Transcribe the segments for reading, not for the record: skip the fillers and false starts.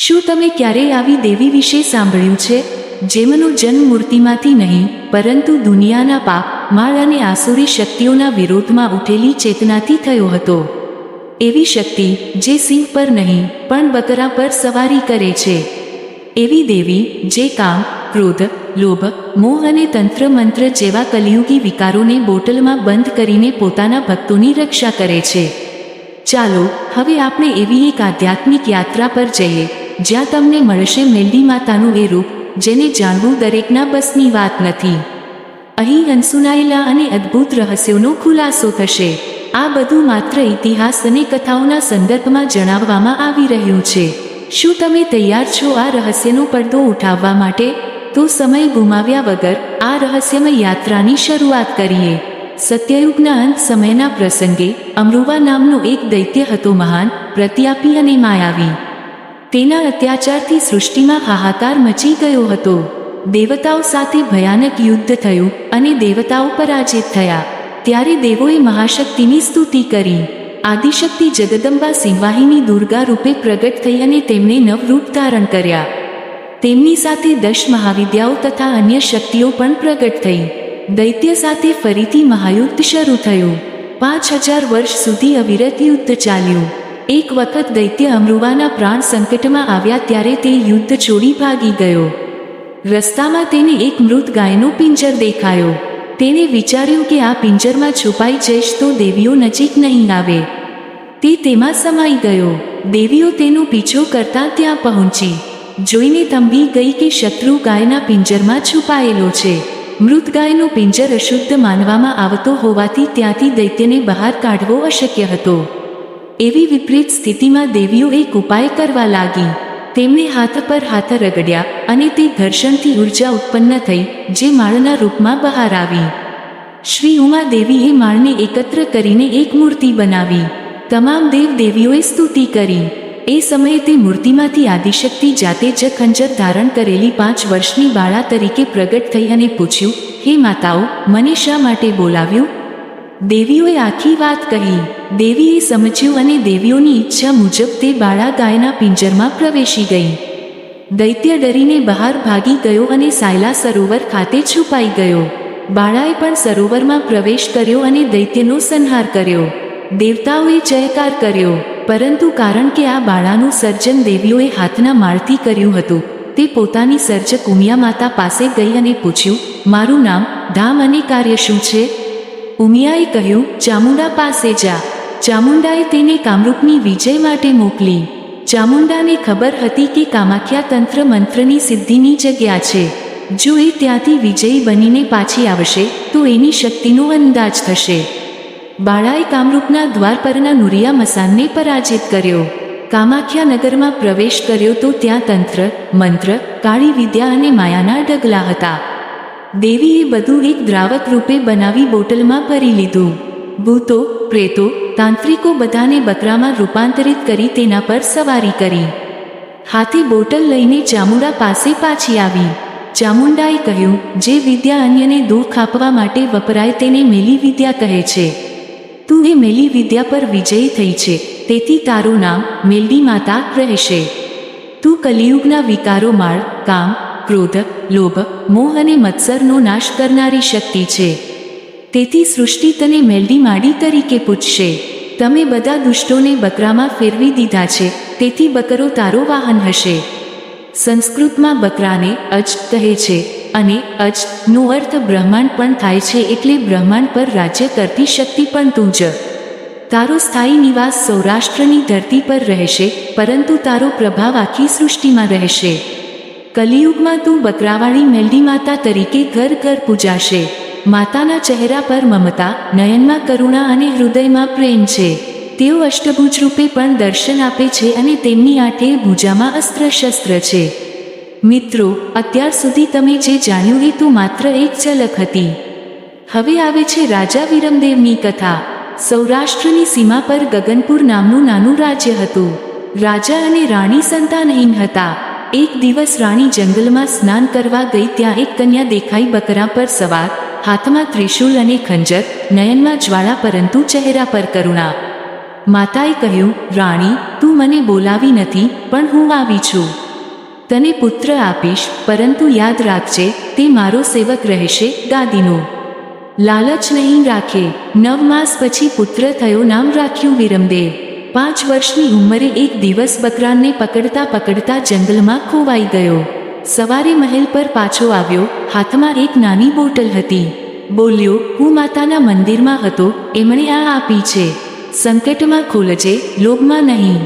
શું તમે ક્યારેય આવી દેવી વિશે સાંભળ્યું છે, જેમનો જન્મ મૂર્તિમાંથી નહીં પરંતુ દુનિયાના પાપ, માળ અને આસુરી શક્તિઓના વિરોધમાં ઉઠેલી ચેતનાથી થયો હતો? એવી શક્તિ જે સિંહ પર નહીં પણ બકરા પર સવારી કરે છે. એવી દેવી જે કામ, ક્રોધ, લોભ, મોહ અને તંત્ર મંત્ર જેવા કલિયુગી વિકારોને બોટલમાં બંધ કરીને પોતાના ભક્તોની રક્ષા કરે છે. ચાલો હવે આપણે એવી એક આધ્યાત્મિક યાત્રા પર જઈએ જ્યાં તમને મળશે મેલડી માતાનું એ રૂપ જેને જાણવું દરેકના બસની વાત નથી. અહીં અનસુનાયેલા અને અદ્ભુત રહસ્યોનો ખુલાસો થશે. આ બધું માત્ર ઇતિહાસ અને કથાઓના સંદર્ભમાં જણાવવામાં આવી રહ્યું છે. શું તમે તૈયાર છો આ રહસ્યનો પડદો ઉઠાવવા માટે? તો સમય ગુમાવ્યા વગર આ રહસ્યમય યાત્રાની શરૂઆત કરીએ. સત્યયુગના અંત સમયના પ્રસંગે અમૃવા નામનો એક દૈત્ય હતો, મહાન, પ્રત્યાપી અને માયાવી. તેના અત્યાચારથી સૃષ્ટિમાં હાહાકાર મચી ગયો હતો. દેવતાઓ સાથે ભયાનક યુદ્ધ થયું અને દેવતાઓ પરાજિત થયા. ત્યારે દેવોએ મહાશક્તિની સ્તુતિ કરી. આદિશક્તિ જગદંબા સિંહવાહિની દુર્ગા રૂપે પ્રગટ થઈ અને તેમણે 9 રૂપ ધારણ કર્યા. તેમની સાથે 10 મહાવિદ્યાઓ તથા અન્ય શક્તિઓ પણ પ્રગટ થઈ. દૈત્ય સાથે ફરીથી મહાયુદ્ધ શરૂ થયું. 5000 વર્ષ સુધી અવિરત યુદ્ધ ચાલ્યું. એક વખત દૈત્ય અમૃવાના પ્રાણ સંકટમાં આવ્યા ત્યારે તે યુદ્ધ છોડી ભાગી ગયો. રસ્તામાં તેને એક મૃત ગાયનો પિંજર દેખાયો. તેણે વિચાર્યું કે આ પિંજરમાં છુપાઈ જઈશ તો દેવીઓ નજીક નહીં આવે. તે તેમાં સમાઈ ગયો. દેવીઓ તેનો પીછો કરતા ત્યાં પહોંચી. જોઈને થંભી ગઈ કે શત્રુ ગાયના પિંજરમાં છુપાયેલો છે. મૃત ગાયનો પિંજર અશુદ્ધ માનવામાં આવતો હોવાથી ત્યાંથી દૈત્યને બહાર કાઢવો અશક્ય હતો. એવી વિપરીત સ્થિતિમાં દેવીઓ એક ઉપાય કરવા લાગી. તેમણે હાથ પર હાથ રગડ્યા અને તે ઘર્ષણથી ઉર્જા ઉત્પન્ન થઈ જે માળના રૂપમાં બહાર આવી. શ્રી ઉમા દેવીએ માળને એકત્ર કરીને એક મૂર્તિ બનાવી. તમામ દેવ દેવીઓએ સ્તુતિ કરી. એ સમયે તે મૂર્તિમાંથી આદિશક્તિ જાતે જ ખંજર ધારણ કરેલી 5 વર્ષની બાળા તરીકે પ્રગટ થઈ અને પૂછ્યું, હે માતાઓ, મને શા માટે બોલાવ્યું? દેવીઓએ આખી વાત કહી. દેવીએ સમજ્યું અને દેવીઓની ઈચ્છા મુજબ તે બાળા ગાયના પિંજરમાં પ્રવેશી ગઈ. દૈત્ય ડરીને બહાર ભાગી ગયો અને સાયલા સરોવર ખાતે છુપાઈ ગયો. બાળાએ પણ સરોવરમાં પ્રવેશ કર્યો અને દૈત્યનો સંહાર કર્યો. દેવતાઓએ જયકાર કર્યો. પરંતુ કારણ કે આ બાળાનું સર્જન દેવીઓએ હાથના માળથી કર્યું હતું, તે પોતાની સર્જક ઉમિયા માતા પાસે ગઈ અને પૂછ્યું, મારું નામ, ધામ અને કાર્ય શું છે? ઉમિયાએ કહ્યું, ચામુંડા પાસે જા. ચામુંડાએ તેને કામરૂપની વિજય માટે મોકલી. ચામુંડાને ખબર હતી કે કામાખ્યા તંત્ર મંત્રની સિદ્ધિની જગ્યા છે. જો એ ત્યાંથી વિજયી બનીને પાછી આવશે તો એની શક્તિનો અંદાજ થશે. બાળાએ કામરૂપના દ્વાર પરના નુરિયા મસાનને પરાજિત કર્યો. કામાખ્યા નગરમાં પ્રવેશ કર્યો તો ત્યાં તંત્ર, મંત્ર, કાળી વિદ્યા અને માયાના ડગલા હતા. દેવીએ બધું એક દ્રાવક રૂપે બનાવી બોટલમાં ભરી લીધું. ભૂતો, પ્રેતો, તાંત્રિકો બધાને બકરામાં રૂપાંતરિત કરી તેના પર સવારી કરી. હાથે બોટલ લઈને ચામુંડા પાસે પાછી આવી. ચામુંડાએ કહ્યું, જે વિદ્યા અન્યને દુઃખ આપવા માટે વપરાય તેને મેલી વિદ્યા કહે છે. તું એ મેલી વિદ્યા પર વિજયી થઈ છે, તેથી તારું નામ મેલડી માતા રહેશે. તું કલિયુગના વિકારો, માળ, કામ, ક્રોધ, લોભ, મોહ અને મત્સરનો નાશ કરનારી શક્તિ છે. તેથી સૃષ્ટિ તને મેલડી માડી તરીકે પૂજશે. તમે બધા દુષ્ટોને બકરામાં ફેરવી દીધા છે, તેથી બકરો તારો વાહન હશે. સંસ્કૃતમાં બકરાને અજ કહે છે અને અજ નો અર્થ બ્રહ્માંડ પણ થાય છે, એટલે બ્રહ્માંડ પર રાજ્ય કરતી શક્તિ પણ તું જ. તારો સ્થાયી નિવાસ સૌરાષ્ટ્રની ધરતી પર રહેશે, પરંતુ તારો પ્રભાવ આખી સૃષ્ટિમાં રહેશે. કલિયુગમાં તું બકરાવાળી મેલડી માતા તરીકે ઘર ઘર પૂજાશે. માતાના ચહેરા પર મમતા, નયનમાં કરુણા અને હૃદયમાં પ્રેમ છે. તેઓ અષ્ટભુજ રૂપે પણ દર્શન આપે છે અને તેમની 8 ભુજામાં અસ્ત્ર શસ્ત્ર છે. મિત્રો, અત્યાર સુધી તમે જે જાણ્યું એ તો માત્ર એક ઝલક હતી. હવે આવે છે રાજા વિરમદેવની કથા. સૌરાષ્ટ્રની સીમા પર ગગનપુર નામનું નાનું રાજ્ય હતું. રાજા અને રાણી સંતાનહીન હતા. એક દિવસ રાણી જંગલમાં સ્નાન કરવા ગઈ. ત્યાં એક કન્યા દેખાઈ, બકરા પર સવાર, હાથમાં ત્રિશૂલ અને ખંજર, નયનમાં જ્વાળા પરંતુ ચહેરા પર કરુણા. માતાએ કહ્યું, રાણી, તું મને બોલાવી નથી, પણ હું આવી છું. તને પુત્ર આપીશ, પરંતુ યાદ રાખજે, તે મારો સેવક રહેશે, ગાદીનો લાલચ નહીં રાખે. 9 માસ પછી પુત્ર થયો, નામ રાખ્યું વિરમદેવ. 5 વર્ષની ઉંમરે એક દિવસ બકરાને પકડતા પકડતા જંગલમાં ખોવાઈ ગયો. સવારે મહેલ પર પાછો આવ્યો, હાથમાં એક નાની બોટલ હતી. બોલ્યો, હું માતાના મંદિરમાં હતો, એમણે આ આપી છે. સંકટમાં ખોલજે, લોભમાં નહીં.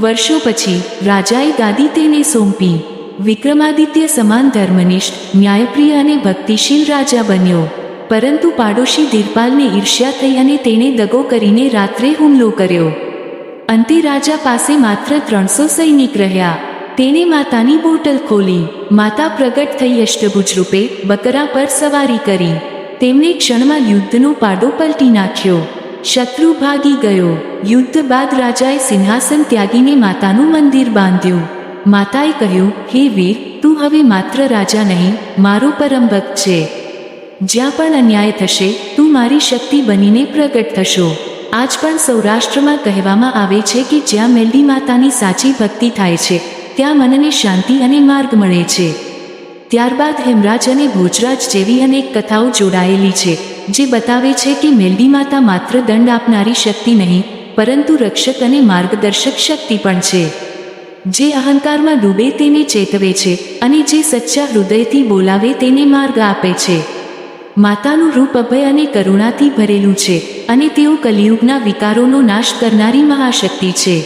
વર્ષો પછી રાજાએ ગાદી તેને સોંપી. વિક્રમાદિત્ય સમાન ધર્મનિષ્ઠ, ન્યાયપ્રિય અને ભક્તિશીલ રાજા બન્યો. પરંતુ પાડોશી ધીરપાલને ઈર્ષ્યા થઈ અને તેણે દગો કરીને રાત્રે હુમલો કર્યો. અંતે રાજા પાસે માત્ર 300 સૈનિક રહ્યા. તેણે માતાની બોટલ ખોલી. માતા પ્રગટ થઈ અષ્ટભુજ રૂપે, બકરા પર સવારી કરી. તેમણે ક્ષણમાં યુદ્ધનો પાડો પલટી નાખ્યો. શત્રુ ભાગી ગયો. યુદ્ધ બાદ રાજાએ સિંહાસન ત્યાગીને માતાનું મંદિર બાંધ્યું. માતાએ કહ્યું, હે વીર, તું હવે માત્ર રાજા નહીં, મારો પરમ ભક્ત છે. જ્યાં પણ અન્યાય થશે, તું મારી શક્તિ બનીને પ્રગટ થશો. આજ પણ સૌરાષ્ટ્રમાં કહેવામાં આવે છે કે જ્યાં મેલડી માતાની સાચી ભક્તિ થાય છે, ત્યાં મનને શાંતિ અને માર્ગ મળે છે. ત્યારબાદ હેમરાજ અને ભોજરાજ જેવી અનેક કથાઓ જોડાયેલી છે, જે બતાવે છે કે મેલડી માતા માત્ર દંડ આપનારી શક્તિ નહીં, પરંતુ રક્ષક અને માર્ગદર્શક શક્તિ પણ છે. જે અહંકારમાં ડૂબે તેને ચેતવે છે, અને જે સચ્ચા હૃદયથી બોલાવે તેને માર્ગ આપે છે. માતાનું રૂપ અભય અને કરુણાથી ભરેલું છે, અને તેઓ કલિયુગના વિકારોનો નાશ કરનારી મહાશક્તિ છે.